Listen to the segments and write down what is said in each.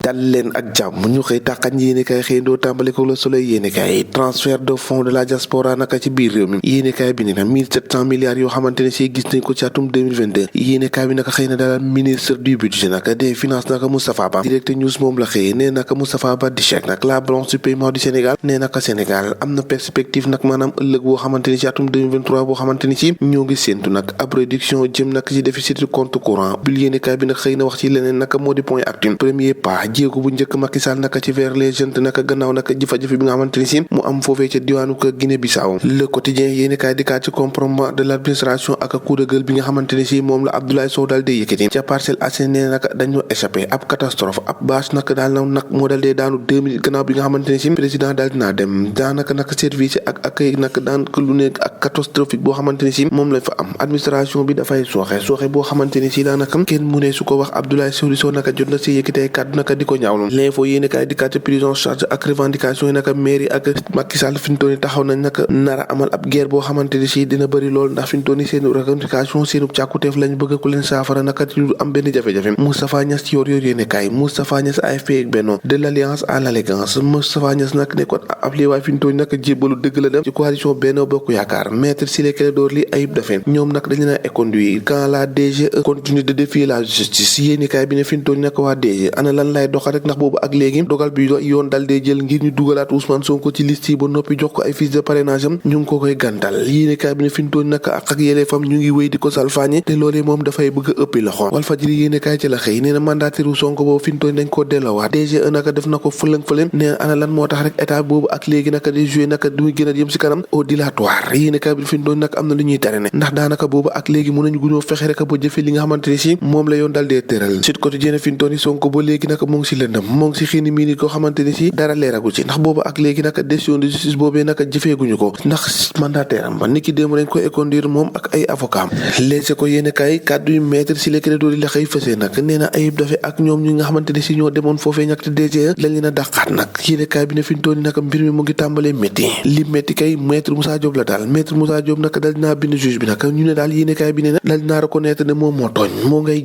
dal leen ak jàmm ñu xëy tàqañ yéenekaay xëy ndoo tàmbale ko Le Soleil yéenekaay transfert de fonds de la diaspora naka ci biir réew mi yéenekaay bi ne na 1700 milliards yoo xamante ne si gis nañ ko ci atum 2022 yéenekaay bi naka xëy na dalal ministre du budget naka des finances naka Moustapha Ba Direct News moom la xëyee nee naka Moustapha Ba di chèque nag la branche du paiement du Sénégal nee naka Sénégal am na perspective nag maanaam ëllëg boo xamante ni ci atum 2023 boo xamante ni si ñoo ngi séentu nag ab réduction jëm nag ci déficit compte courant bil yéenekaay bi nag xëy na wax ci leneen naka moo di point actu premier pas jéego bu njëkk Macky Sall naka ci vers les jeunes naka gannaaw naka jafe-jafe bi nga xamante ni si mu am foofee ca diwaanu ko Guinée Bissau le quotidien yéenekaay dikkaat ci compromis de l'administration ak coup de gueule bi nga xamante ni si moom la Abdoulaye Sow daal di yëkkati ca Parcelles Assainies naka dañoo échappé ab catastrophe ab bâche naka daal na nag moo daal dee daanu 2 minutes gannaaw bi nga xamante ni si président daal dinaa dem daanaka naka service ak accueil naka daanaka lu nekk ak catastrophique boo xamante ni si moom lañ fa am administration bi dafay sooxe boo xamante ni si daanaka kenn mu ne su ko wax Abdoulaye Sow naka jot na si yëkkatee kàddu naka di ko ñaawlu l'info yéene kaay dikkaat ci prise en charge ak revendication yi naka mairie ak Macky Sall fi ñu toll nii taxaw nañ naka nar a amal ab guerre boo xamante ni si dina bëri lool ndax fi ñu toll nii seen revendication seenu càkkuteef lañ bëgg ku leen saafara naka ci lu am benn jafe-jafe Moustapha Niass ci yor yéene kaay Moustapha Niass AFP ak Benno de l'alliance à l'allégance Moustapha Niass nag nekkoon ab liiwaay fi ñu toll nii naka jébbalu dëgg la dem ci coalition Benno Bokk Yaakaar maître Ciré Clédor Ly Ayib Daffé ñoom nag dañu na éconduire quand la DGE continue de défier la justice yéene kaay bi ne fi ñu toll nii naka waa DGE ana lan lay doxal rek ndax boobu ak léegi dogal bi yoon dal dee jël ngir ñu dugalaat Ousmane Sonko ci liste yi ba noppi jox ko ay fiches de parrainage am ñu ngi ko koy gàntal yéenekaay bi ne fi ñu toll naka ak yelleefam ñu ngi wéy di ko salfaañe te loolee moom dafay bëgg a ëppi loxo Walfadjri yéenekaay ci la xëy nee na mandataire Sonko boobu fi ñu toll dañ koo delloowaat DGE naka def na ko fëlëng nee ana lan moo tax rek état boobu ak léegi naka di joué naka du muy gën a jëm si kanam au dilatoire yéenekaay bi fi ñu toll naka am na lu ñuy tere ne ndax daanaka boobu ak léegi mën nañu guñoo fexe rek ba jëfe li nga xamante ni si moom la yoon dal dee tëral Sud Quotidien fi ñu toll Sonko ba léegi naka mu ngi si lëndëm mu ngi si xiini mii nit koo xamante ni si dara leeragu ci ndax boobu ak léegi naka décision de justice boobee naka jëfeeguñu ko ndax mandataire am ba niki démb dañ ko éconduire moom ak ay avocat leese ko yéene kay kàddu yu maître Ciré Clédor Ly la xëy fësee nag nee na Ayib Daffé ak ñoom ñi nga xamante ni si ñoo demoon foofee ñàkk te DGE lañ leen a dàqaat nag yéene kay bi ne fi ñu toll naka mbir mi mu ngi tàmbalee métti li métti kay maître Moussa Diop la daal maître Moussa Diop naka dal dinaa bind juge bi nag ñu ne daal yéene kay bi ne na dal dinaa reconnaître ne moom moo tooñ moo ngay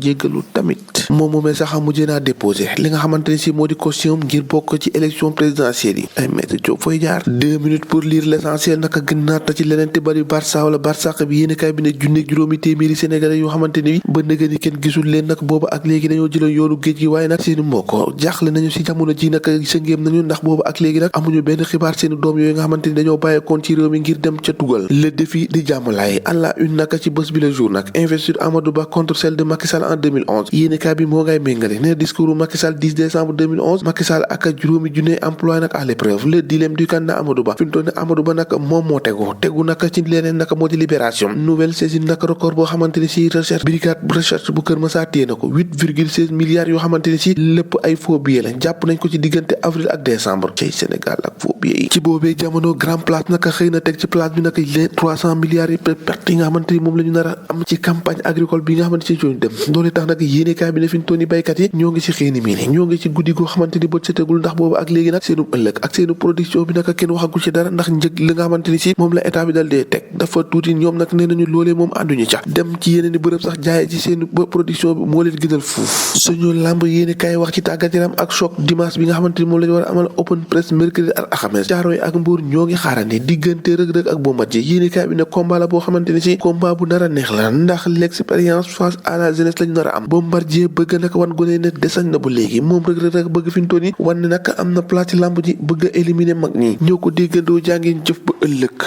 jéggalu tamit moom moomee sax mujjee naa déposé li nga xamante ni si moo di caution ngir bokk ci élection présidentielle yi ay maître Diop fooy jaar 2 minutes pour lire l'essentiel naka gën naata ci leneen te bari Barça wala Barsaq bi yéene kaay bi ne junneeg juróomi téeméeri sénégalais yoo xamante ni ba nëga ni kenn gisul leen nag booba ak léegi dañoo jëloon yoonu géej gi waaye nag seeni mbokk jaaxle nañu si jamono ji nag sëngéem nañu ndax booba ak léegi nag amuñu benn xibaar seeni doom yooyu nga xamante ni dañoo bàyyeekoon ci réew mi ngir dem ca tugal le défi di jàmmalaay à la une naka ci bés bi le jour nag investiture Amadou Ba contre celle de Macky Sall en 2011 yéene kaay bi moo ngay méngale ne discours Macky Sall 10 décembre 2011 Macky Sall ak juróomi junne emploi nag à l'épreuve le dilemme du candidat Amadou Ba fi mu toll ne Amadou Ba nag moom moo tegu naka ci leneen naka moo di libération nouvelle saisine naka record boo xamante ni si recherche brigade recherche bu Kër Massar téye na ko 8,16 milliards yoo xamante ni si lépp ay faux billets lañ jàpp nañ ko ci diggante avril ak décembre ci Sénégal ak faux billets yi ci boobee jamono grand place naka xëy na teg ci place bi naka les 300 milliards yi perte yi nga xamante ni moom la ñu nar a am ci campagne agricole bi nga xamante si ñooñu dem loolu tax nag yéenekaay bi ne fi ñu toll ni baykat yi ñoo ngi ci xëy ni mii ñoo ngi ci guddi goo xamante ni bët setagul ndax boobu ak léegi nag seenu ëllëg ak seenu production bi naka kenn waxagul ci dara ndax njëg li nga xamante ni si moom la état bi dal dee teg dafa tuuti ñoom nag nee nañu loolee moom ànduñu ca dem ci yeneen i bërëb sax jaaye ci seen production bi moo leen gënal fuuf suñu lamb yéene kaay wax ci tàggat yaram ak choc dimanche bi nga xamante ni moom la ñu war a amal open press mercredi ak alxames Caaroy ak Mbuur ñoo ngi xaarandi diggante Reug-Reug ak Bombardier yéene kaay bi ne combat la boo xamante ni si combat bu nar a neex la ndax l'expérience face à la jeunesse lañu nar a am Bombardier bëgg nag wan gone ne desañ na bu léegi moom Reug-Reug rek bëgg fi ñu toll nii wan ne nag am na place ci lamb ji bëgg a éliminer mag ñi ñoo ko déggandoo jàngeen jëf ba ëllëg